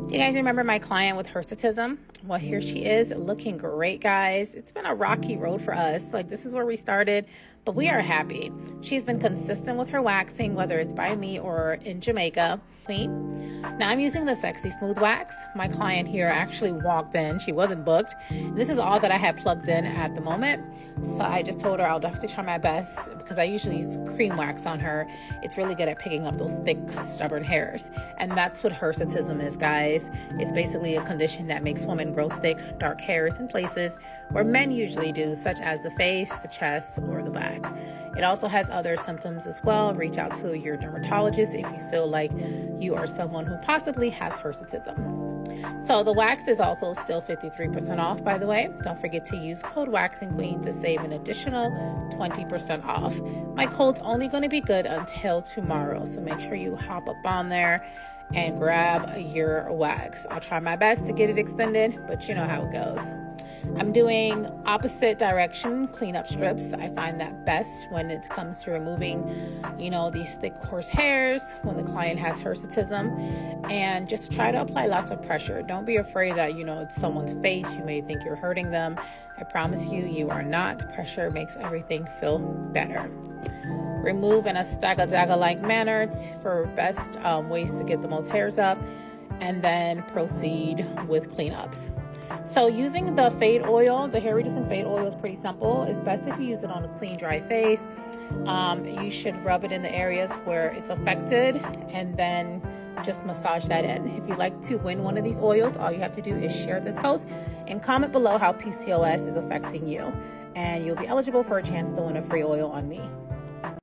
Do you guys remember my client with hirsutism? Well, here she is looking great, guys. It's been a rocky road for us. Like, this is where we started, but we are happy. She's been consistent with her waxing, whether it's by me or in Jamaica. Clean. Now I'm using the Sexy Smooth Wax. My client here actually walked in. She wasn't booked. This is all that I had plugged in at the moment. So I just told her I'll definitely try my best because I usually use cream wax on her. It's really good at picking up those thick, stubborn hairs. And that's what hirsutism is, guys. It's basically a condition that makes women grow thick, dark hairs in places where men usually do, such as the face, the chest, or the back. It also has other symptoms as well. Reach out to your dermatologist if you feel like you are someone who possibly has hirsutism. So the wax is also still 53% off, by the way. Don't forget to use code WAXINGQUEEN to save an additional 20% off. My code's only going to be good until tomorrow, so make sure you hop up on there and grab your wax. I'll try my best to get it extended, but you know how it goes. I'm doing opposite direction cleanup strips. I find that best when it comes to removing, these thick, coarse hairs when the client has hirsutism. And just try to apply lots of pressure. Don't be afraid that, it's someone's face. You may think you're hurting them. I promise you, you are not. Pressure makes everything feel better. Remove in a stagger-dagger-like manner for best ways to get the most hairs up. And then proceed with cleanups. So using the fade oil, the hair reducing fade oil is pretty simple. It's best if you use it on a clean, dry face. You should rub it in the areas where it's affected and then just massage that in. If you'd like to win one of these oils, all you have to do is share this post and comment below how PCOS is affecting you. And you'll be eligible for a chance to win a free oil on me.